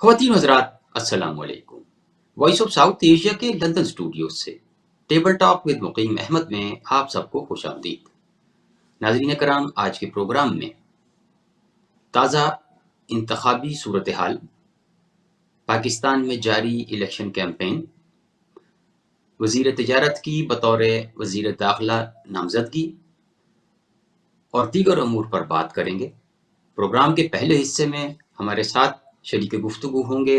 ख़वातीन हज़रात अस्सलाम वालेकुम। वॉइस ऑफ साउथ एशिया के लंदन स्टूडियो से टेबल टॉक विद मुकीम अहमद में आप सबको खुशामदीद। नाज़रीन कराम, आज के प्रोग्राम में ताज़ा इंतखाबी सूरत हाल, पाकिस्तान में जारी इलेक्शन कैंपेन, वज़ीर तिजारत की बतौर वज़ीर दाखिला नामज़दगी और दीगर अमूर पर बात करेंगे। प्रोग्राम के पहले हिस्से में हमारे साथ शरीक गुफ्तगू होंगे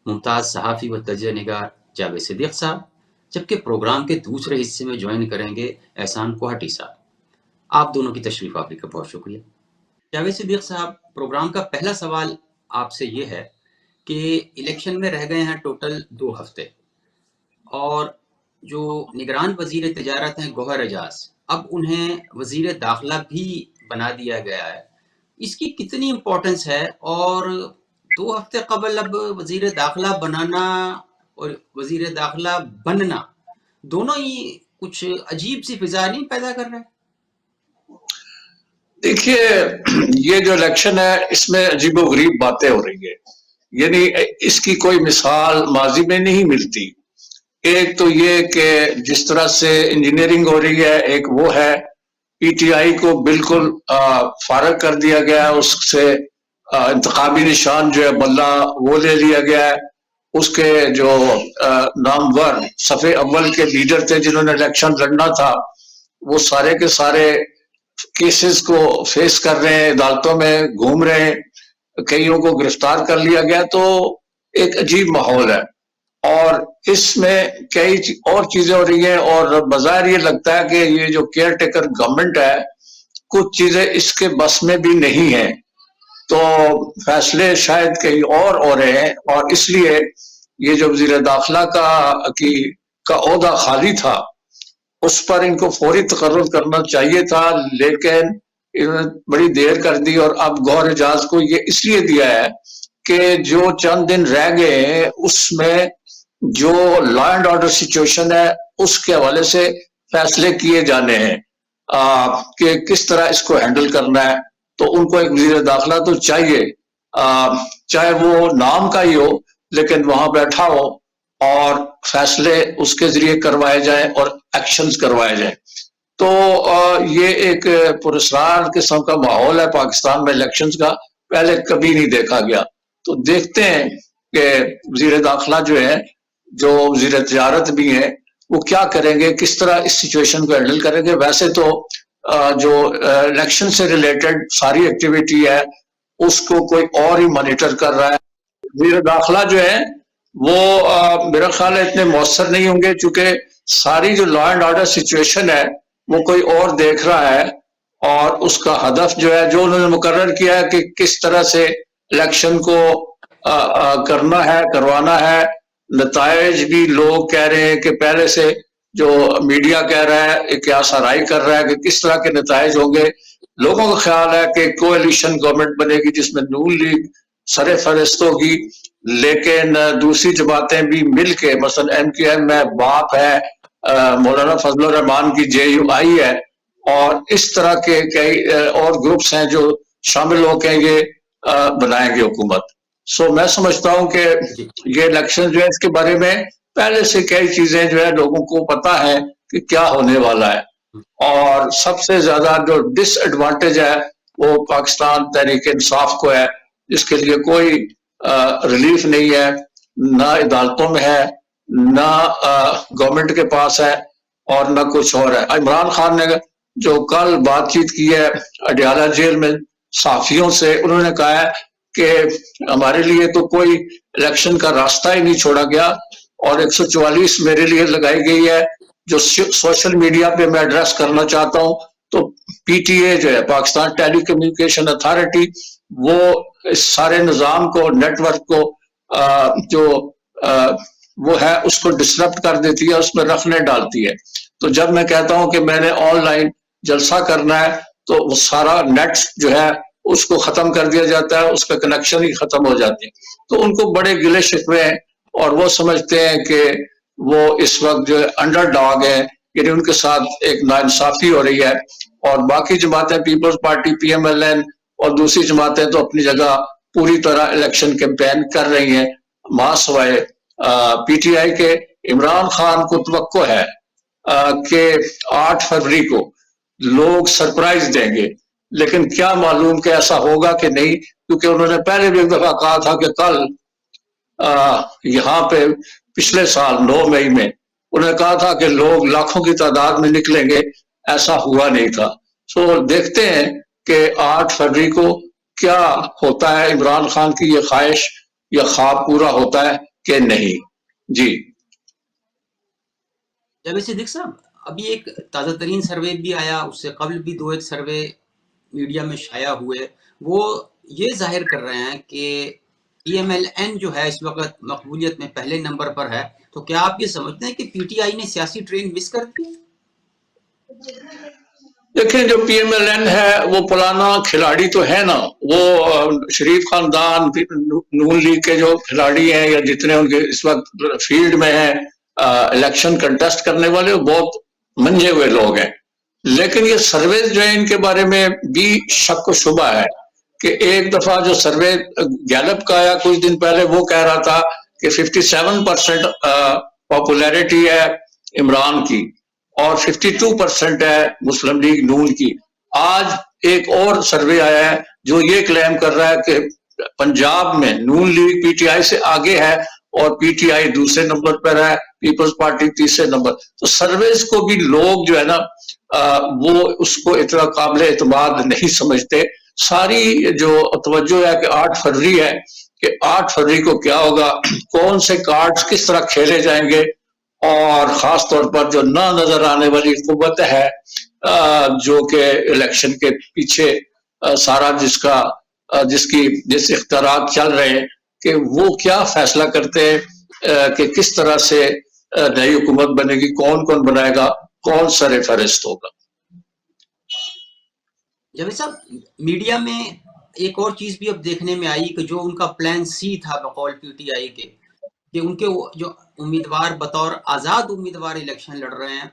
मुमताज़ सहाफ़ी व तजिया निगार जावेद सिद्दीक़ साहब, जबकि प्रोग्राम के दूसरे हिस्से में ज्वाइन करेंगे एहसान कोहाटी साहब। आप दोनों की तशरीफ़ आफरी का बहुत शुक्रिया। जावेद सिद्दीक़ साहब, प्रोग्राम का पहला सवाल आपसे ये है कि इलेक्शन में रह गए हैं टोटल 2 हफ्ते और जो निगरान वज़ीर तिजारत हैं गौहर एजाज, अब उन्हें वज़ीर दाखिला भी बना दिया गया है। इसकी कितनी इम्पोर्टेंस है और 2 हफ्ते कबल अब वज़ीर दाखिला बनाना और वज़ीर दाखिला बनना दोनों ही कुछ अजीब सी फिजा नहीं पैदा कर रहे हैं? देखिए, ये जो इलेक्शन है इसमें अजीबोगरीब बातें हो रही है, यानी इसकी कोई मिसाल माजी में नहीं मिलती। एक तो ये कि जिस तरह से इंजीनियरिंग हो रही है, एक वो है पीटीआई को बिल्कुल फारग कर दिया गया है, उससे इंतखाबी निशान जो है बल्ला वो ले लिया गया है। उसके जो नामवर सफ़े अव्वल के लीडर थे जिन्होंने इलेक्शन लड़ना था, वो सारे के सारे केसेस को फेस कर रहे हैं, अदालतों में घूम रहे हैं, कईयों को गिरफ्तार कर लिया गया। तो एक अजीब माहौल है और इसमें कई और चीजें हो रही हैं और बज़ाहिर ये लगता है कि ये जो केयर टेकर गवर्नमेंट है, कुछ चीजें इसके बस में भी नहीं है, तो फैसले शायद कहीं और हो रहे हैं और इसलिए ये जो वज़ीर दाखिला का ओहदा खाली था उस पर इनको फौरी तकर्रुर करना चाहिए था, लेकिन इन्होंने बड़ी देर कर दी और अब गौहर एजाज को ये इसलिए दिया है कि जो चंद दिन रह गए हैं उसमें जो लॉ एंड ऑर्डर सिचुएशन है उसके हवाले से फैसले किए जाने हैं कि किस तरह इसको हैंडल करना है। तो उनको एक वज़ीर दाखिला तो चाहिए, चाहे वो नाम का ही हो, लेकिन वहां बैठा हो और फैसले उसके जरिए करवाए जाएं और एक्शंस करवाए जाएं। तो ये एक पुरस्कार किस्म का माहौल है पाकिस्तान में इलेक्शंस का, पहले कभी नहीं देखा गया। तो देखते हैं कि वज़ीर दाखिला जो है, जो वज़ीर तिजारत भी है, वो क्या करेंगे, किस तरह इस सिचुएशन को हैंडल करेंगे। वैसे तो जो इलेक्शन से रिलेटेड सारी एक्टिविटी है उसको कोई और ही मॉनिटर कर रहा है। वज़ीर दाखिला जो है वो मेरा ख्याल है इतने मौसर नहीं होंगे, चूंकि सारी जो लॉ एंड ऑर्डर सिचुएशन है वो कोई और देख रहा है और उसका हदफ जो है, जो उन्होंने मुकर्रर किया है कि किस तरह से इलेक्शन को करना है, करवाना है। नताइज भी लोग कह रहे हैं कि पहले से जो मीडिया कह रहा है, क्या सराई कर रहा है कि किस तरह के नताइज होंगे। लोगों का ख्याल है कि कोएलिशन गवर्नमेंट बनेगी जिसमें नून लीग सरे फहरिस्त होगी, लेकिन दूसरी जमातें भी मिलके, मसलन MQM है, बाप है, मौलाना फजलुर रहमान की JUI है और इस तरह के कई और ग्रुप्स हैं जो शामिल होकर ये बनाएंगे हुकूमत। सो मैं समझता हूं कि ये इलेक्शन जो है इसके बारे में पहले से कई चीजें जो है लोगों को पता है कि क्या होने वाला है और सबसे ज्यादा जो डिसएडवांटेज है वो पाकिस्तान तहरीक इंसाफ को है, जिसके लिए कोई रिलीफ नहीं है, ना अदालतों में है, ना गवर्नमेंट के पास है और ना कुछ और है। इमरान खान ने जो कल बातचीत की है अडियाला जेल में साफियों से, उन्होंने कहा है कि हमारे लिए तो कोई इलेक्शन का रास्ता ही नहीं छोड़ा गया और 144 मेरे लिए लगाई गई है। जो सोशल मीडिया पे मैं एड्रेस करना चाहता हूं, तो PTA जो है, पाकिस्तान टेली कम्युनिकेशन अथॉरिटी, वो इस सारे निज़ाम को, नेटवर्क को वो है उसको डिसरप्ट कर देती है, उसमें रखने डालती है। तो जब मैं कहता हूं कि मैंने ऑनलाइन जलसा करना है तो वो सारा नेट जो है उसको खत्म कर दिया जाता है, उसका कनेक्शन ही खत्म हो जाते हैं। तो उनको बड़े गिले शिकवे हैं और वो समझते हैं कि वो इस वक्त जो है अंडरडॉग है, यानी उनके साथ एक नाइंसाफी हो रही है और बाकी जमातें, पीपल्स पार्टी, PMLN और दूसरी जमातें तो अपनी जगह पूरी तरह इलेक्शन कैंपेन कर रही हैं, मां सवाए पीटीआई के। इमरान खान को तवक्को है कि 8 फरवरी को लोग सरप्राइज देंगे, लेकिन क्या मालूम कि ऐसा होगा कि नहीं, क्योंकि उन्होंने पहले भी एक दफा कहा था कि कल यहाँ पे पिछले साल 9 मई में उन्होंने कहा था कि लोग लाखों की तादाद में निकलेंगे, ऐसा हुआ नहीं था। सो देखते हैं कि 8 फरवरी को क्या होता है, इमरान खान की ये ख्वाहिश या ख्वाब पूरा होता है कि नहीं। जी जावेद सिद्दीक साहब, अभी एक ताज़ा तरीन सर्वे भी आया, उससे कबल भी 2 एक सर्वे मीडिया में शाया हुए, वो ये जाहिर कर रहे हैं कि PMLN जो है इस वक्त मकबूलियत में पहले नंबर पर है। तो क्या आप ये समझते हैं कि PTI ने सियासी ट्रेन मिस कर दी? देखें, जो PMLN है वो पुराना खिलाड़ी तो है ना, वो शरीफ खानदान, नून लीग के जो खिलाड़ी हैं या जितने उनके इस वक्त फील्ड में हैं इलेक्शन कंटेस्ट करने वाले, वो बहुत मंजे हुए लोग हैं। लेकिन ये सर्वे जो है इनके बारे में भी शक व शुबा है कि एक दफा जो सर्वे गैलप का आया कुछ दिन पहले, वो कह रहा था कि 57% पॉपुलैरिटी है इमरान की और 52% है मुस्लिम लीग नून की। आज एक और सर्वे आया है जो ये क्लेम कर रहा है कि पंजाब में नून लीग पीटीआई से आगे है और पीटीआई दूसरे नंबर पर है, पीपल्स पार्टी तीसरे नंबर। तो सर्वेज को भी लोग जो है ना वो उसको इतना काबिल एतमाद नहीं समझते। सारी जो तवज्जो है कि 8 फरवरी है, कि 8 फरवरी को क्या होगा, कौन से कार्ड्स किस तरह खेले जाएंगे, और खास तौर पर जो ना नजर आने वाली कुव्वत है जो कि इलेक्शन के पीछे सारा जिसकी जिस इख्तियारात चल रहे हैं, कि वो क्या फैसला करते हैं कि किस तरह से नई हुकूमत बनेगी, कौन कौन बनाएगा, कौन सर फहरिस्त होगा। जावेद साहब, मीडिया में एक और चीज भी अब देखने में आई कि जो उनका प्लान सी था बकौल PTI के, कि उनके जो उम्मीदवार बतौर आज़ाद उम्मीदवार इलेक्शन लड़ रहे हैं,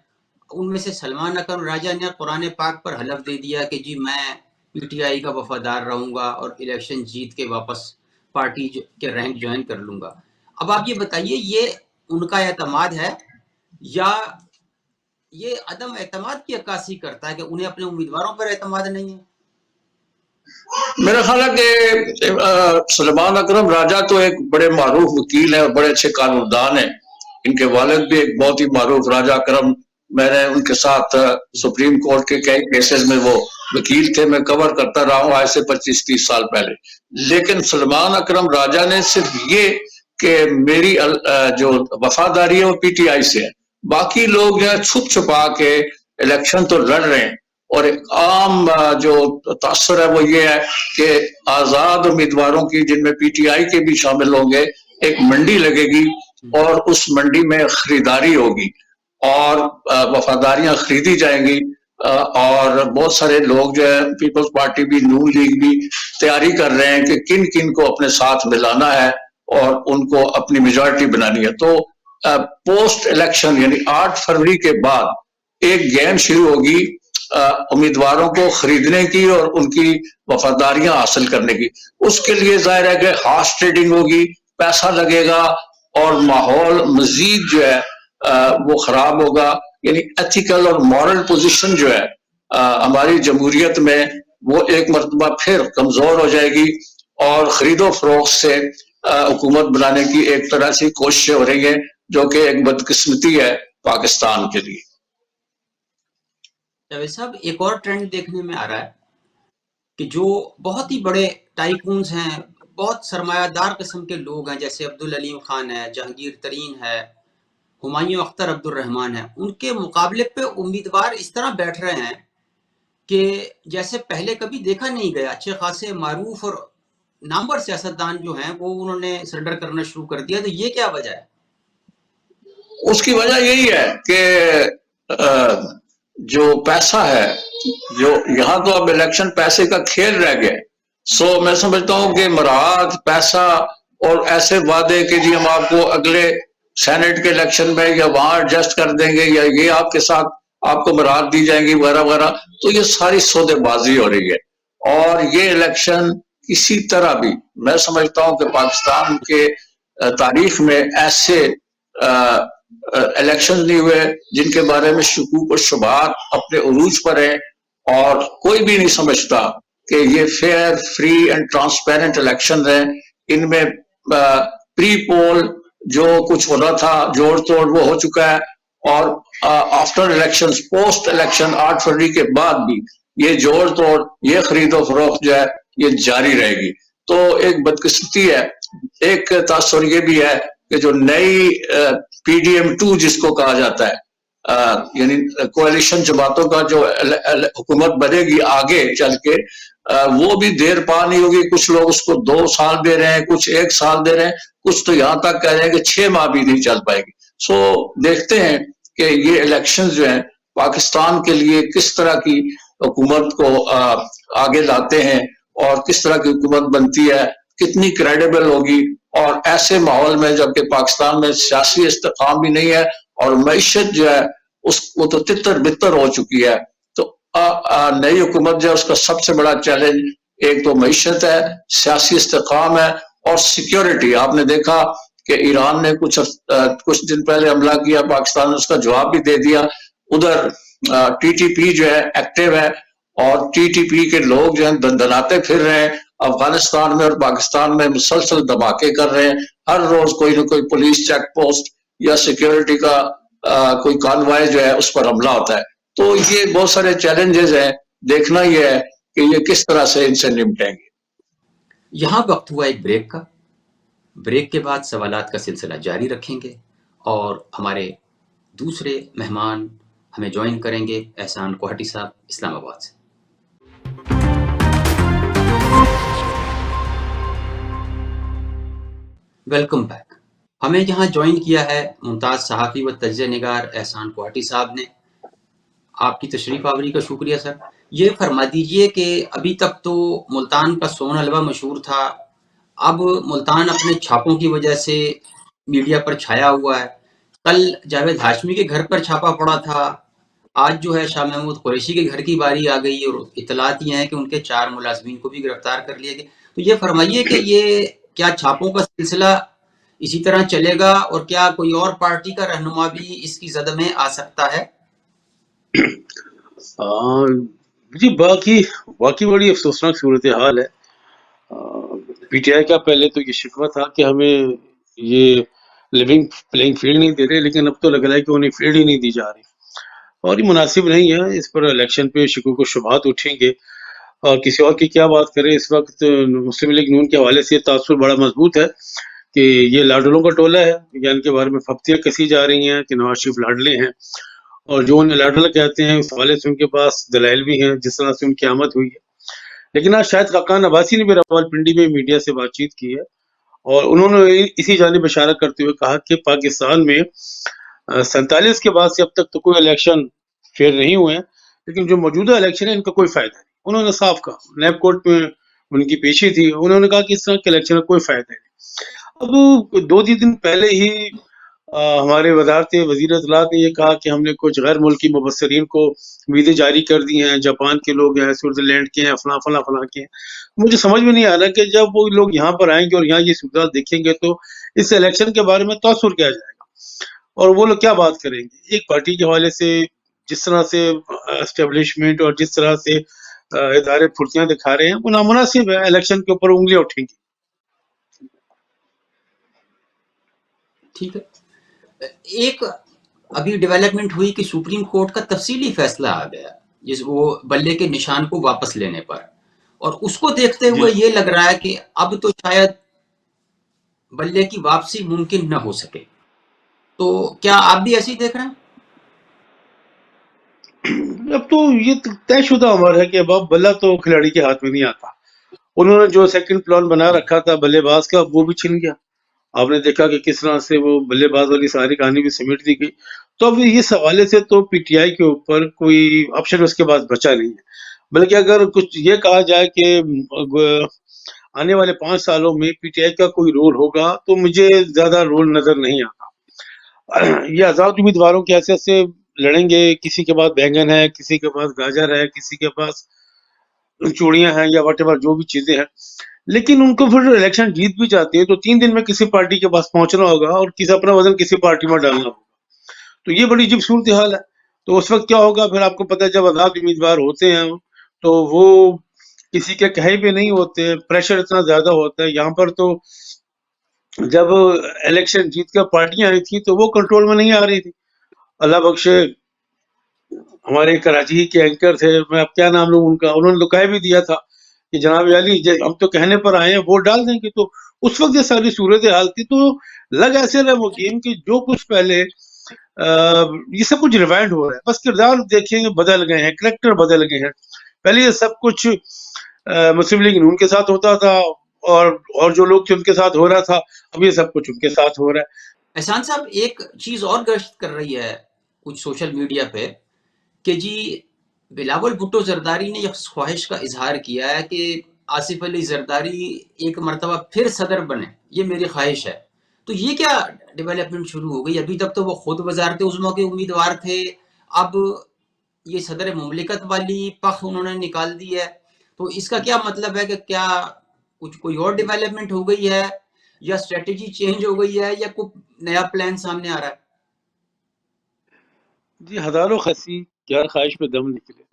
उनमें से सलमान अकरम राजा ने कुरान पाक पर हलफ दे दिया कि जी मैं PTI का वफादार रहूंगा और इलेक्शन जीत के वापस पार्टी के रैंक ज्वाइन कर लूंगा। अब आप ये बताइए, ये उनका एतमाद है या ये अदम एतमाद की अक्कासी करता है कि उन्हें अपने उम्मीदवारों पर एतमाद नहीं है? मेरा ख्याल है कि सलमान अकरम राजा तो एक बड़े मारूफ वकील है और बड़े अच्छे कानूनदान है। इनके वालिद भी एक बहुत ही मारूफ राजा अकरम, मैंने उनके साथ सुप्रीम कोर्ट के कई केसेस में वो वकील थे, मैं कवर करता रहा हूँ आज से 25-30 साल पहले। लेकिन सलमान अकरम राजा ने सिर्फ ये कि मेरी जो वफादारी है वो PTI से है, बाकी लोग जो है छुप छुपा के इलेक्शन तो लड़ रहे हैं। और एक आम जो तासर है वो ये है कि आजाद उम्मीदवारों की, जिनमें PTI के भी शामिल होंगे, एक मंडी लगेगी और उस मंडी में खरीदारी होगी और वफादारियां खरीदी जाएंगी। और बहुत सारे लोग जो है, पीपल्स पार्टी भी, नून लीग भी तैयारी कर रहे हैं कि किन किन को अपने साथ मिलाना है और उनको अपनी मेजॉरिटी बनानी है। तो पोस्ट इलेक्शन यानी 8 फरवरी के बाद एक गेम शुरू होगी उम्मीदवारों को खरीदने की और उनकी वफादारियां हासिल करने की। उसके लिए जाहिर है कि हार्स ट्रेडिंग होगी, पैसा लगेगा और माहौल मजीद जो है वो खराब होगा। यानी एथिकल और मॉरल पोजीशन जो है हमारी जमहूरियत में, वो एक मरतबा फिर कमजोर हो जाएगी और खरीदो फरोख्त से हुकूमत बनाने की एक तरह से कोशिश हो रही है, जो कि एक बदकिस्मती है पाकिस्तान के लिए। जावेद साहब, एक और ट्रेंड देखने में आ रहा है कि जो बहुत ही बड़े टाइकून्स हैं, बहुत सरमायादार किस्म के लोग हैं, जैसे अब्दुल अलीम खान है, जहांगीर तरीन है, हुमायूं अख्तर अब्दुल रहमान है, उनके मुकाबले पे उम्मीदवार इस तरह बैठ रहे हैं कि जैसे पहले कभी देखा नहीं गया। अच्छे खासे मारूफ और नामवर सियासतदान जो हैं वो उन्होंने सरेंडर करना शुरू कर दिया। तो ये क्या वजह है? उसकी वजह यही है कि जो पैसा है, जो यहाँ तो अब इलेक्शन पैसे का खेल रह गया। सो मैं समझता हूँ कि मराद, पैसा और ऐसे वादे कि जी हम आपको अगले सेनेट के इलेक्शन में या वहां एडजस्ट कर देंगे या ये आपके साथ आपको मराद दी जाएंगी वगैरह वगैरह, तो ये सारी सौदेबाजी हो रही है। और ये इलेक्शन किसी तरह भी, मैं समझता हूं कि पाकिस्तान के तारीख में ऐसे इलेक्शन नहीं हुए जिनके बारे में शकूक और शुबहात अपने उरूज पर है, और कोई भी नहीं समझता कि ये fair, free and transparent election है। इनमें प्री पोल जो कुछ होना था जोड़ तोड़ वो हो चुका है, और आफ्टर इलेक्शन, पोस्ट इलेक्शन 8 फरवरी के बाद भी ये जोड़ तोड़, ये खरीदो फरोख्त जो है ये जारी रहेगी। तो एक बदकिस्मती है। एक तासुर ये भी है कि जो नई PDM2 जिसको कहा जाता है, यानी कोalition जमातों का जो हुकूमत बनेगी आगे चल के, वो भी देर पा नहीं होगी। कुछ लोग उसको 2 साल दे रहे हैं, कुछ 1 साल दे रहे हैं, कुछ तो यहां तक कह रहे हैं कि 6 माह भी नहीं चल पाएगी। सो देखते हैं कि ये इलेक्शंस जो हैं पाकिस्तान के लिए किस तरह की हुकूमत को आगे लाते हैं, और किस तरह की हुकूमत बनती है, कितनी क्रेडिबल होगी। और ऐसे माहौल में जबकि पाकिस्तान में सियासी इस्तेकाम भी नहीं है और मईशत जो है वो तो तितर बितर हो चुकी है। तो नई हुकूमत जो है उसका सबसे बड़ा चैलेंज एक तो मईशत है, सियासी इस्तेकाम है और सिक्योरिटी। आपने देखा कि ईरान ने कुछ दिन पहले हमला किया, पाकिस्तान ने उसका जवाब भी दे दिया। उधर TTP जो है एक्टिव है, और TTP के लोग जो है दंदनाते फिर रहे हैं अफगानिस्तान में और पाकिस्तान में, मुसलसल धमाके कर रहे हैं। हर रोज कोई ना कोई पुलिस चेक पोस्ट या सिक्योरिटी का कोई कॉन्वॉय जो है उस पर हमला होता है। तो ये बहुत सारे चैलेंजेस हैं, देखना ये है कि ये किस तरह से इनसे निपटेंगे। यहाँ वक्त हुआ एक ब्रेक का। ब्रेक के बाद सवालात का सिलसिला जारी रखेंगे और हमारे दूसरे मेहमान हमें ज्वाइन करेंगे एहसान कोहटी साहब इस्लामाबाद से। Welcome back. हमें यहाँ ज्वाइन किया है मुमताज़ सहाफ़ी व तज्ज़िया निगार एहसान कोहटी साहब ने। आपकी तशरीफ़ आवरी का शुक्रिया सर। ये फरमा दीजिए कि अभी तक तो मुल्तान का सोन हलवा मशहूर था, अब मुल्तान अपने छापों की वजह से मीडिया पर छाया हुआ है। कल जावेद हाशमी के घर पर छापा पड़ा था, आज जो है शाह महमूद कुरैशी के घर की बारी आ गई और इतलात ये हैं कि उनके 4 मुलाजमीन को भी गिरफ्तार कर लिया गया। तो ये फरमाइए कि ये क्या छापों का सिलसिला इसी तरह चलेगा और क्या कोई और पार्टी का रहनुमा भी इसकी जद में आ सकता है? जी बाकी बड़ी अफसोसनाक सूरत हाल है। PTI का पहले तो ये शिकवा था कि हमें ये लिविंग प्लेइंग फील्ड नहीं दे रहे, लेकिन अब तो लग रहा है कि उन्हें फील्ड ही नहीं दी जा रही और ये मुनासिब नहीं है। इस पर इलेक्शन पे शकूक व शुबहात उठेंगे और किसी और की क्या बात करें। इस वक्त मुस्लिम लीग नून के हवाले से तासुर बड़ा मजबूत है कि ये लाडलों का टोला है, या इनके बारे में फप्तियाँ कसी जा रही हैं कि नवाज शरीफ लाडले हैं, और जो उन्हें लाडला कहते हैं उस हवाले से उनके पास दलाइल भी हैं जिस तरह से उनकी आमद हुई है। लेकिन आज शायद खाकान अब्बासी ने भी रावलपिंडी में मीडिया से बातचीत की है और उन्होंने इसी जानिब इशारा करते हुए कहा कि पाकिस्तान में 47 के बाद से अब तक तो कोई इलेक्शन फेयर नहीं हुए हैं, लेकिन जो मौजूदा इलेक्शन है इनका कोई फायदा नहीं। उन्होंने साफ कहा, नैब कोर्ट में उनकी पेशी थी, उन्होंने कहा कि इस तरह के इलेक्शन का कोई फायदा नहीं। अब 2-3 दिन पहले ही हमारे वज़ीर इत्तलात ने ये कहा कि हमने कुछ गैर मुल्की मुबस्सरीन को वीज़े जारी कर दिए हैं, जापान के लोग हैं, स्विट्जरलैंड के हैं, फलां के हैं। मुझे समझ में नहीं आ रहा कि जब वो लोग यहाँ पर आएंगे और यहाँ ये सूरत देखेंगे तो इस इलेक्शन के बारे में तासुर क्या जाएगा और वो लोग क्या बात करेंगे। एक पार्टी के हवाले से जिस तरह से एस्टेब्लिशमेंट और जिस तरह से इदारे फुर्तियाँ दिखा रहे हैं वो नामुनासिब है। इलेक्शन के ऊपर उंगलियां उठेंगी। ठीक है, एक अभी डेवलपमेंट हुई कि सुप्रीम कोर्ट का तफसीली फैसला आ गया जिस वो बल्ले के निशान को वापस लेने पर, और उसको देखते हुए ये लग रहा है कि अब तो शायद बल्ले की वापसी मुमकिन न हो सके। तो क्या आप भी ऐसे ही देख रहे हैं? अब तो ये तयशुदा अमर है कि अब बल्ला तो खिलाड़ी के हाथ में नहीं आता। उन्होंने जो सेकंड प्लान बना रखा था बल्लेबाज का वो भी छिन गया। आपने देखा कि किस तरह से वो बल्लेबाज वाली सारी कहानी भी समेट दी गई। तो अब इस हवाले से तो PTI के ऊपर कोई ऑप्शन उसके पास बचा नहीं है। बल्कि अगर कुछ ये कहा जाए कि आने वाले 5 सालों में PTI का कोई रोल होगा तो मुझे ज्यादा रोल नजर नहीं आता। ये आजाद उम्मीदवारों की हैसियत से लड़ेंगे, किसी के पास बैंगन है, किसी के पास गाजर है, किसी के पास चूड़ियां हैं या वटेवर जो भी चीजें हैं, لیکن ان کو پھر الیکشن جیت بھی جاتے ہیں تو 3 دن میں کسی پارٹی کے پاس پہنچنا ہوگا اور کسی اپنا وزن کسی پارٹی میں ڈالنا ہوگا. تو یہ بڑی عجیب صورتحال ہے. تو اس وقت کیا ہوگا پھر آپ کو پتہ ہے جب آزاد امیدوار ہوتے ہیں تو وہ کسی کے کہے بھی نہیں ہوتے, پریشر اتنا زیادہ ہوتا ہے. یہاں پر تو جب الیکشن جیت کر پارٹیاں آئی تھی تو وہ کنٹرول میں نہیں آ رہی تھی. اللہ بخشے ہمارے کراچی کے اینکر تھے, میں اب کیا نام لوں ان کا, انہوں نے تو کہہ بھی دیا تھا کہ جناب علی ہم تو کہنے پر آئے ہیں ووٹ ڈال دیں گے. تو اس وقت یہ ساری صورتحال تھی. تو لگ ایسے رہا وہ گیم کہ جو کچھ پہلے یہ سب کچھ ریوائنڈ ہو رہا ہے, بس کردار دیکھیں گے بدل گئے ہیں, کریکٹر بدل گئے ہیں. پہلے یہ سب کچھ مسلم لیگ نون کے ساتھ ہوتا تھا اور جو لوگ تھے ان کے ساتھ ہو رہا تھا, اب یہ سب کچھ ان کے ساتھ ہو رہا ہے. احسان صاحب ایک چیز اور گشت کر رہی ہے کچھ سوشل میڈیا پہ کہ جی بلاول بھٹو زرداری نے یہ خواہش کا اظہار کیا ہے کہ آصف علی زرداری ایک مرتبہ پھر صدر بنے, یہ میری خواہش ہے. تو یہ کیا ڈیولپمنٹ شروع ہو گئی؟ ابھی تک تو وہ خود وزارت عظمیٰ کے امیدوار تھے, اب یہ صدر مملکت والی پخ انہوں نے نکال دی ہے. تو اس کا کیا مطلب ہے کہ کیا کچھ کوئی اور ڈیولپمنٹ ہو گئی ہے یا اسٹریٹجی چینج ہو گئی ہے یا کوئی نیا پلان سامنے آ رہا ہے؟ جی ہزاروں خسی کیا خواہش پہ دم نکلے.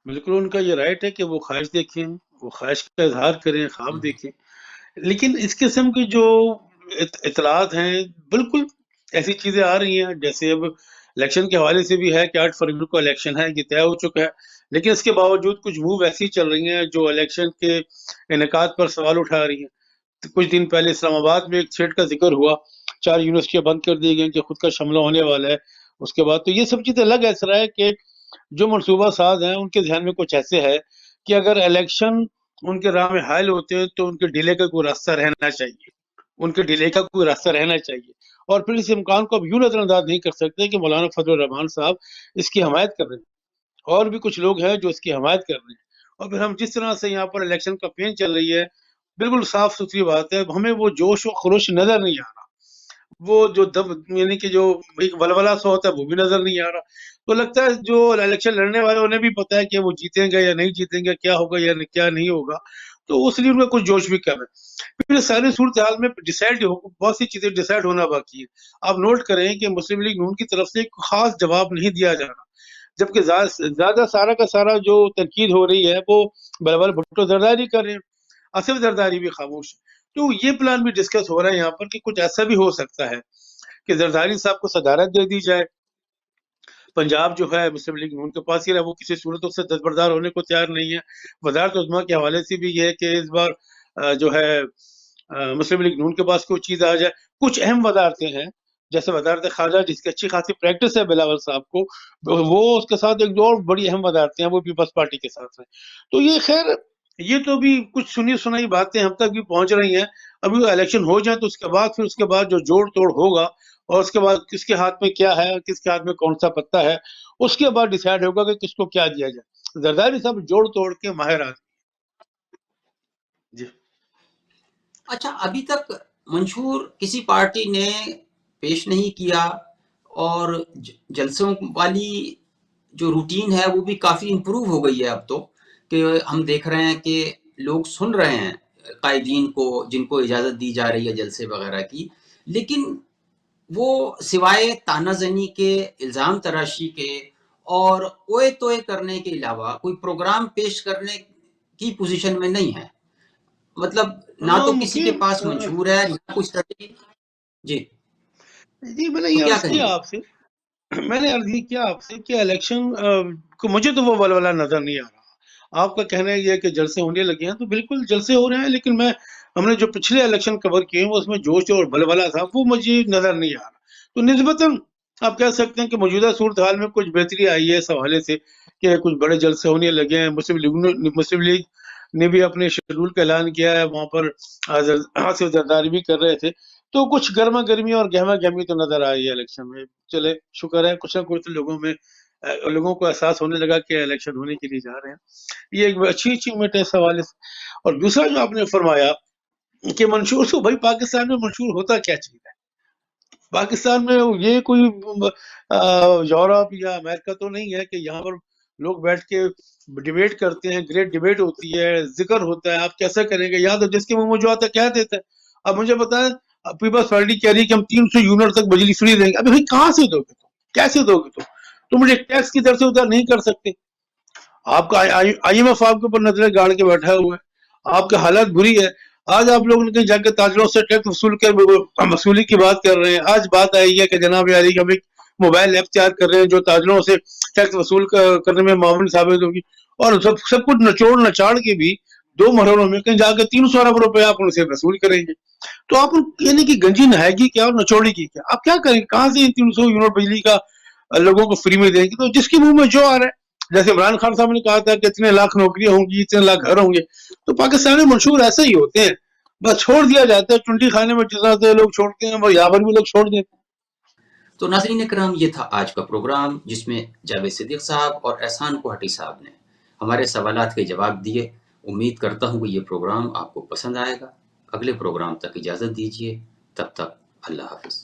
بالکل ان کا یہ رائٹ ہے کہ وہ خواہش دیکھیں, وہ خواہش کا اظہار کریں, خواب دیکھیں. لیکن اس قسم کی جو اطلاعات ہیں بالکل ایسی چیزیں آ رہی ہیں جیسے اب الیکشن کے حوالے سے بھی ہے کہ 8 فروری کو الیکشن ہے, یہ طے ہو چکا ہے. لیکن اس کے باوجود کچھ موو ایسی چل رہی ہیں جو الیکشن کے انعقاد پر سوال اٹھا رہی ہیں. کچھ دن پہلے اسلام آباد میں ایک تھریٹ کا ذکر ہوا, 4 یونیورسٹیاں بند کر دی گئیں کہ خود کا حملہ ہونے والا ہے. اس کے بعد تو یہ سب چیزیں لگ ایسا رہا ہے کہ جو منصوبہ ساز ہیں ان کے ذہن میں کچھ ایسے ہے کہ اگر الیکشن ان کے راہ میں حائل ہوتے ہیں تو ان کے ڈیلے کا کوئی راستہ رہنا چاہیے, ان کے ڈیلے کا کوئی راستہ رہنا چاہیے. اور پھر اس امکان کو اب یوں نظر انداز نہیں کر سکتے کہ مولانا فضل الرحمان صاحب اس کی حمایت کر رہے ہیں, اور بھی کچھ لوگ ہیں جو اس کی حمایت کر رہے ہیں. اور پھر ہم جس طرح سے یہاں پر الیکشن کمپین چل رہی ہے بالکل صاف ستھری بات ہے, ہمیں وہ جوش و خروش نظر نہیں آ رہا, وہ جو یعنی کہ جو ایک ولولہ سا ہوتا ہے وہ بھی نظر نہیں آ رہا. تو لگتا ہے جو الیکشن لڑنے والے انہیں بھی پتا ہے کہ وہ جیتیں گے یا نہیں جیتیں گے, کیا ہوگا یا کیا نہیں ہوگا, تو اس لیے ان کا کچھ جوش بھی کم ہے. پھر ساری صورتحال میں بہت سی چیزیں ڈیسائیڈ ہونا باقی ہے. آپ نوٹ کریں کہ مسلم لیگ نون کی طرف سے ایک خاص جواب نہیں دیا جا رہا, جبکہ زیادہ سارا کا سارا جو تنقید ہو رہی ہے وہ بلاول بھٹو زرداری کر رہے ہیں, آصف زرداری بھی خاموش ہے. تو یہ پلان بھی ڈسکس ہو رہا ہے یہاں پر کہ کچھ ایسا بھی ہو سکتا ہے کہ زرداری صاحب کو صدارت دے دی جائے. پنجاب جو ہے مسلم لیگ نون کے پاس ہی رہا, وہ کسی صورتوں سے دستبردار ہونے کو تیار نہیں ہے. وزارت عظمیٰ کے حوالے سے بھی یہ ہے کہ اس بار جو ہے مسلم لیگ نون کے پاس کوئی چیز آ جائے. کچھ اہم وزارتیں ہیں جیسے وزارت خارجہ جس کی اچھی خاصی پریکٹس ہے بلاول صاحب کو, وہ اس کے ساتھ ایک دو اور بڑی اہم وزارتیں ہیں وہ پیپلز پارٹی کے ساتھ ہیں. تو یہ خیر یہ تو بھی کچھ سنی سنائی باتیں ہم تک بھی پہنچ رہی ہیں. ابھی الیکشن ہو جائیں تو اس کے بعد جو جوڑ توڑ ہوگا اور اس کے بعد کس کے ہاتھ میں کیا ہے, کس کے ہاتھ میں کون سا پتا ہے, اس کے بعد ڈیسائیڈ ہوگا کہ کس کو کیا دیا جائے. زرداری صاحب جوڑ توڑ کے ماہر آدمی. جی اچھا, ابھی تک منشور کسی پارٹی نے پیش نہیں کیا اور جلسوں والی جو روٹین ہے وہ بھی کافی امپروو ہو گئی ہے اب تو, کہ ہم دیکھ رہے ہیں کہ لوگ سن رہے ہیں قائدین کو جن کو اجازت دی جا رہی ہے جلسے وغیرہ کی, لیکن وہ سوائے تانہ زنی کے, الزام تراشی کے اور اوئے توئے کرنے کے علاوہ کوئی پروگرام پیش کرنے کی پوزیشن میں نہیں ہے. مطلب نہ تو کسی کے پاس منشور ہے نہ کوئی اسٹریٹجی. جی جی میں نے تو یہ کیا عرض کہیں کیا گے؟ آپ سے, میں نے عرض کیا آپ سے کہ الیکشن کو مجھے تو وہ ولولہ نظر نہیں آ رہا. آپ کا کہنا ہے یہ کہ جلسے ہونے لگے ہیں, تو بالکل جلسے ہو رہے ہیں, لیکن ہم نے جو پچھلے الیکشن کور کیے ہیں اس میں جوش اور بلبلا تھا وہ مجھے نظر نہیں آ رہا. تو نسبتاً آپ کہہ سکتے ہیں کہ موجودہ صورتحال میں کچھ بہتری آئی ہے اس حوالے سے کہ کچھ بڑے جلسے ہونے لگے ہیں. مسلم لیگ نے بھی اپنے شیڈول کا اعلان کیا ہے, وہاں پر آصف زرداری بھی کر رہے تھے. تو کچھ گرما گرمی اور گہما گہمی تو نظر آئی ہے الیکشن میں. چلے شکر ہے کچھ نہ کچھ لوگوں کو احساس ہونے لگا کہ الیکشن ہونے کے لیے جا رہے ہیں. یہ ایک اچھی اچیومنٹ ہے اس حوالے سے. اور دوسرا جو آپ نے فرمایا کہ منشور تو بھائی پاکستان میں منشور ہوتا کیا چیز ہے. پاکستان میں یہ کوئی یورپ یا امریکہ تو نہیں ہے کہ یہاں پر لوگ بیٹھ کے ڈیبیٹ کرتے ہیں، گریٹ ڈیبیٹ ہوتی ہے، ذکر ہوتا ہے، آپ کیسا کریں گے، یا تو جس کے منہ میں جو آتا ہے کہہ دیتا ہے. اب مجھے بتائیں، پیپلز پارٹی کہہ رہی ہے کہ ہم 300 یونٹ تک بجلی فری دیں گے. ابھی بھائی کہاں سے دو گے تم، کیسے دو گے تم مجھے ٹیکس کی طرف سے ادھر نہیں کر سکتے. آپ کا آئی ایم ایف آپ کے اوپر نظریں گاڑ کے بیٹھا ہوا ہے، آپ کی حالت بری ہے. آج آپ لوگوں نے کہیں جا کے تاجروں سے ٹیکس وصولی کی بات کر رہے ہیں. آج بات آئی ہے کہ جناب یاری کہ ہم ایک موبائل ایپ تیار کر رہے ہیں جو تاجروں سے ٹیکس وصول کرنے میں معاون ثابت ہوگی، اور سب کچھ نچوڑ نچاڑ کے بھی 2 مرحلوں میں کہیں جا کے 300 ارب روپے آپ ان سے وصول کریں گے. تو آپ یعنی کہ گنجی نہائے گی کیا اور نچوڑے گی کیا؟ آپ کیا کریں گے؟ کہاں سے 300 یونٹ بجلی کا لوگوں کو فری میں دیں گے؟ تو جس کے منہ میں جو آ رہا ہے، جیسے عمران خان صاحب نے کہا تھا کہ اتنے لاکھ نوکریاں ہوں گی، اتنے لاکھ گھر ہوں گے، تو پاکستانی منشور ایسے ہی ہوتے ہیں، بس چھوڑ دیا جاتا ہے. چنڈی خانے میں جس طرح لوگ چھوڑتے ہیں وہ یہاں پر بھی لوگ چھوڑ دیتے ہیں. تو ناظرین کرام، یہ تھا آج کا پروگرام جس میں جاوید صدیق صاحب اور احسان کوہٹی صاحب نے ہمارے سوالات کے جواب دیے. امید کرتا ہوں کہ یہ پروگرام آپ کو پسند آئے گا. اگلے پروگرام تک اجازت دیجیے، تب تک اللہ حافظ.